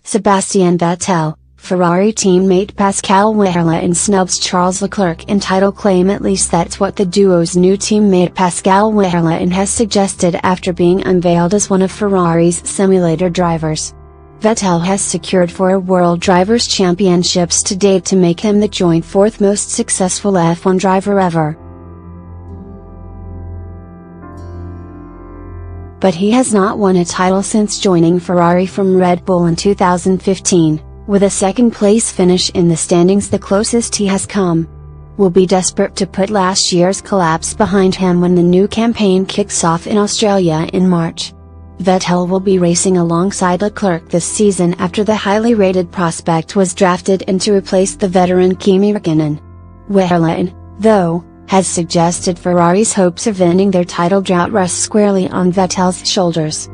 Sebastian Vettel, Ferrari teammate Pascal Wehrlein and snubs Charles Leclerc in title claim. At least that's what the duo's new teammate Pascal Wehrlein has suggested after being unveiled as one of Ferrari's simulator drivers. Vettel has secured 4 World Drivers' Championships to date to make him the joint 4th most successful F1 driver ever. But he has not won a title since joining Ferrari from Red Bull in 2015, with a second-place finish in the standings the closest he has come. Will be desperate to put last year's collapse behind him when the new campaign kicks off in Australia in March. Vettel will be racing alongside Leclerc this season after the highly rated prospect was drafted in to replace the veteran Kimi Räikkönen. Wehrlein, though, has suggested Ferrari's hopes of ending their title drought rest squarely on Vettel's shoulders.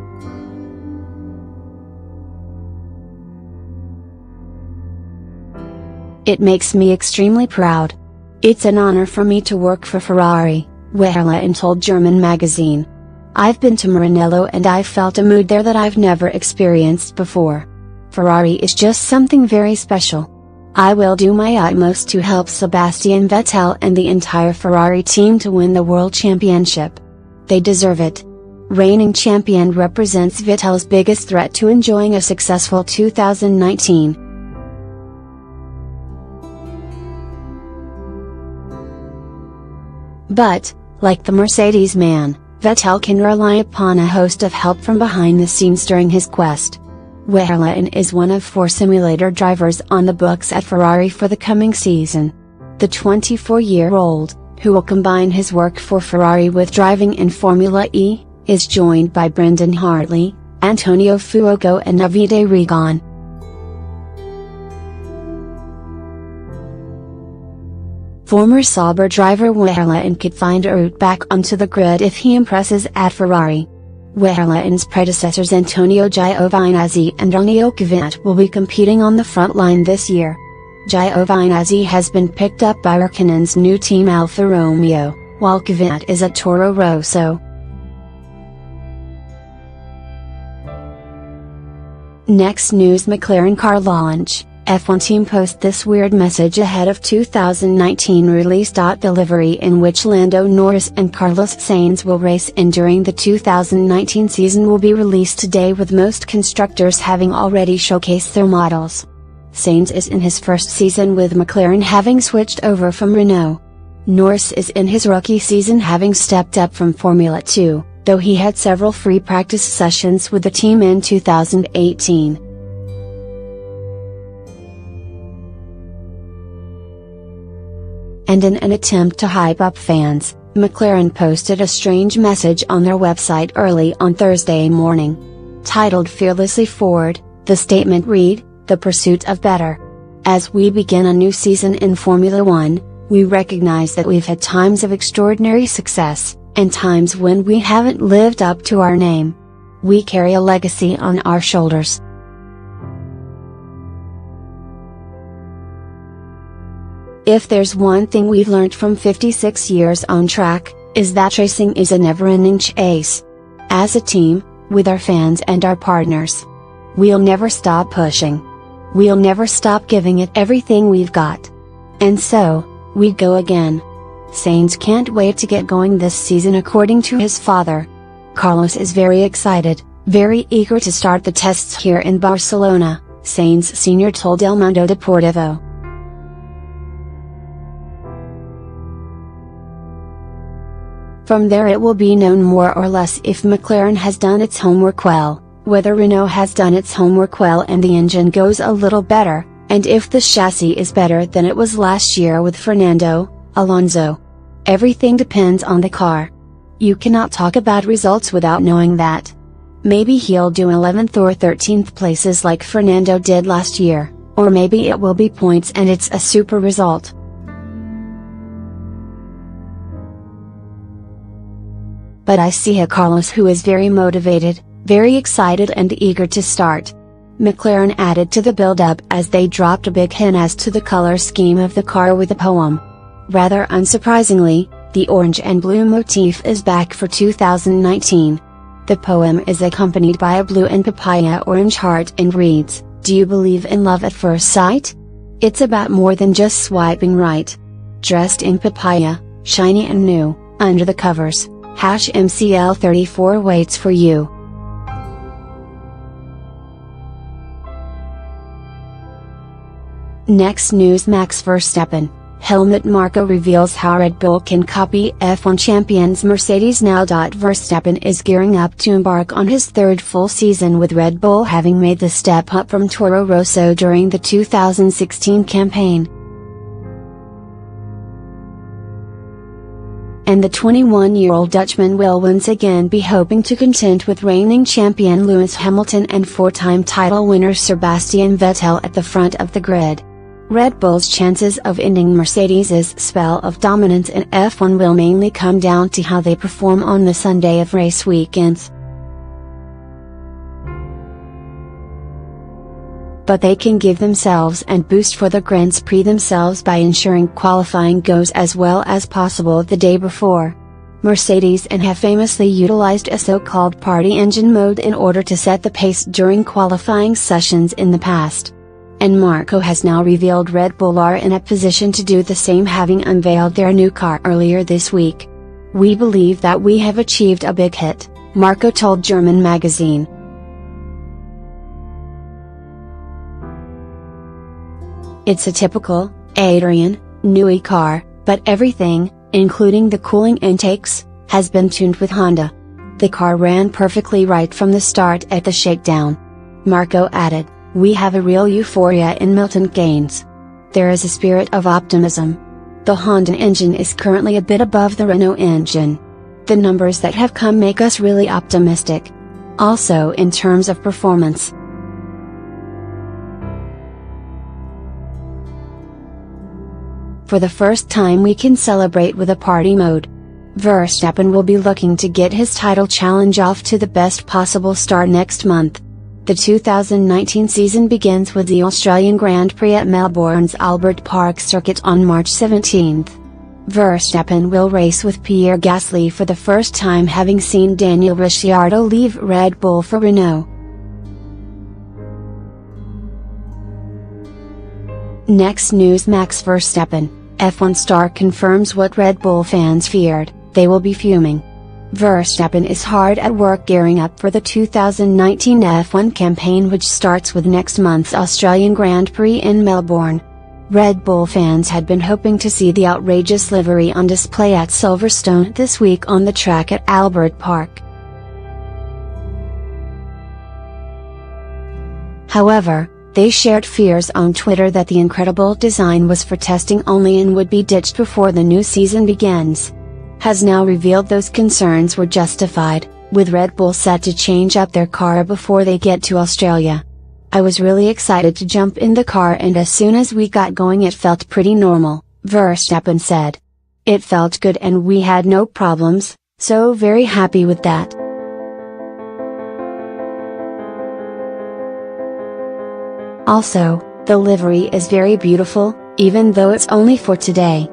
"It makes me extremely proud. It's an honor for me to work for Ferrari," Wehrlein told German magazine. "I've been to Maranello and I felt a mood there that I've never experienced before. Ferrari is just something very special. I will do my utmost to help Sebastian Vettel and the entire Ferrari team to win the World Championship. They deserve it." Reigning champion represents Vettel's biggest threat to enjoying a successful 2019. But, like the Mercedes man, Vettel can rely upon a host of help from behind the scenes during his quest. Wehrlein is one of 4 simulator drivers on the books at Ferrari for the coming season. The 24-year-old, who will combine his work for Ferrari with driving in Formula E, is joined by Brendan Hartley, Antonio Fuoco and Davide Rigon. Former Sauber driver Wehrlein could find a route back onto the grid if he impresses at Ferrari. Wehrlein's predecessors Antonio Giovinazzi and Antonio Kvyat will be competing on the front line this year. Giovinazzi has been picked up by Räikkönen's new team Alfa Romeo, while Kvyat is at Toro Rosso. Next news: McLaren car launch. F1 team post this weird message ahead of 2019 release. The livery in which Lando Norris and Carlos Sainz will race in during the 2019 season will be released today, with most constructors having already showcased their models. Sainz is in his first season with McLaren, having switched over from Renault. Norris is in his rookie season, having stepped up from Formula 2, though he had several free practice sessions with the team in 2018. And in an attempt to hype up fans, McLaren posted a strange message on their website early on Thursday morning. Titled "Fearlessly Forward," the statement read, "The pursuit of better. As we begin a new season in Formula 1, we recognize that we've had times of extraordinary success, and times when we haven't lived up to our name. We carry a legacy on our shoulders. If there's one thing we've learned from 56 years on track, is that racing is a never-ending chase. As a team, with our fans and our partners, we'll never stop pushing. We'll never stop giving it everything we've got. And so, we go again." Sainz can't wait to get going this season, according to his father. "Carlos is very excited, very eager to start the tests here in Barcelona," Sainz Sr. told El Mundo Deportivo. From there it will be known more or less if McLaren has done its homework well, whether Renault has done its homework well and the engine goes a little better, and if the chassis is better than it was last year with Fernando Alonso. Everything depends on the car. You cannot talk about results without knowing that. Maybe he'll do 11th or 13th places like Fernando did last year, or maybe it will be points and it's a super result. But I see a Carlos who is very motivated, very excited and eager to start." McLaren added to the build-up as they dropped a big hint as to the color scheme of the car with a poem. Rather unsurprisingly, the orange and blue motif is back for 2019. The poem is accompanied by a blue and papaya orange heart and reads, Do you believe in love at first sight? It's about more than just swiping right. Dressed in papaya, shiny and new, under the covers, #MCL34 waits for you. Next news: Max Verstappen, Helmut Marko reveals how Red Bull can copy F1 champions Mercedes now. Verstappen is gearing up to embark on his third full season with Red Bull, having made the step up from Toro Rosso during the 2016 campaign. And the 21-year-old Dutchman will once again be hoping to contend with reigning champion Lewis Hamilton and four-time title winner Sebastian Vettel at the front of the grid. Red Bull's chances of ending Mercedes' spell of dominance in F1 will mainly come down to how they perform on the Sunday of race weekends. But they can give themselves and boost for the Grand Prix themselves by ensuring qualifying goes as well as possible the day before. Mercedes and have famously utilized a so-called party engine mode in order to set the pace during qualifying sessions in the past. And Marko has now revealed Red Bull are in a position to do the same, having unveiled their new car earlier this week. "We believe that we have achieved a big hit," Marko told German magazine. "It's a typical, Adrian, Newey car, but everything, including the cooling intakes, has been tuned with Honda. The car ran perfectly right from the start at the shakedown." Marko added, "We have a real euphoria in Milton Keynes. There is a spirit of optimism. The Honda engine is currently a bit above the Renault engine. The numbers that have come make us really optimistic. Also in terms of performance. For the first time we can celebrate with a party mode. Verstappen will be looking to get his title challenge off to the best possible start next month. The 2019 season begins with the Australian Grand Prix at Melbourne's Albert Park circuit on March 17. Verstappen will race with Pierre Gasly for the first time, having seen Daniel Ricciardo leave Red Bull for Renault. Next news: Max Verstappen, F1 star, confirms what Red Bull fans feared: they will be fuming. Verstappen is hard at work gearing up for the 2019 F1 campaign, which starts with next month's Australian Grand Prix in Melbourne. Red Bull fans had been hoping to see the outrageous livery on display at Silverstone this week on the track at Albert Park. However, they shared fears on Twitter that the incredible design was for testing only and would be ditched before the new season begins. Has now revealed those concerns were justified, with Red Bull set to change up their car before they get to Australia. "I was really excited to jump in the car, and as soon as we got going it felt pretty normal," Verstappen said. "It felt good and we had no problems, so very happy with that." Also, the livery is very beautiful, even though it's only for today.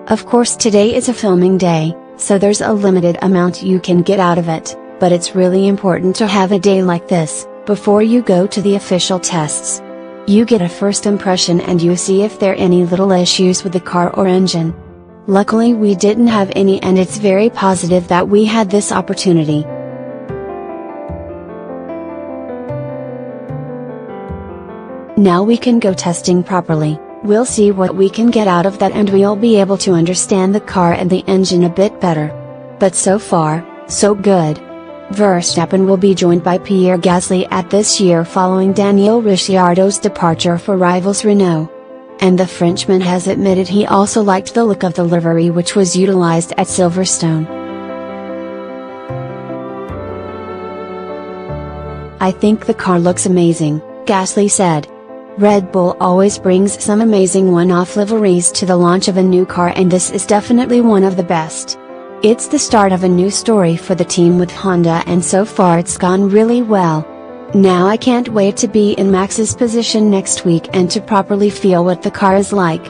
Of course today is a filming day, so there's a limited amount you can get out of it, but it's really important to have a day like this, before you go to the official tests. You get a first impression and you see if there are any little issues with the car or engine. Luckily we didn't have any, and it's very positive that we had this opportunity. Now we can go testing properly. We'll see what we can get out of that and we'll be able to understand the car and the engine a bit better. But so far, so good. Verstappen will be joined by Pierre Gasly at this year following Daniel Ricciardo's departure for rivals Renault. And the Frenchman has admitted he also liked the look of the livery which was utilized at Silverstone. "I think the car looks amazing," Gasly said. "Red Bull always brings some amazing one-off liveries to the launch of a new car, and this is definitely one of the best. It's the start of a new story for the team with Honda, and so far it's gone really well. Now I can't wait to be in Max's position next week and to properly feel what the car is like.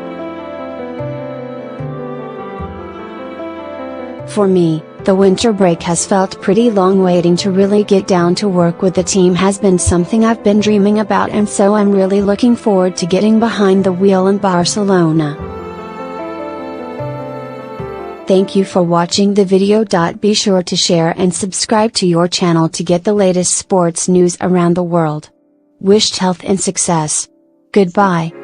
For me, The winter break has felt pretty long. Waiting to really get down to work with the team has been something I've been dreaming about, and so I'm really looking forward to getting behind the wheel in Barcelona. Thank you for watching the video. Be sure to share and subscribe to your channel to get the latest sports news around the world. Wished health and success. Goodbye.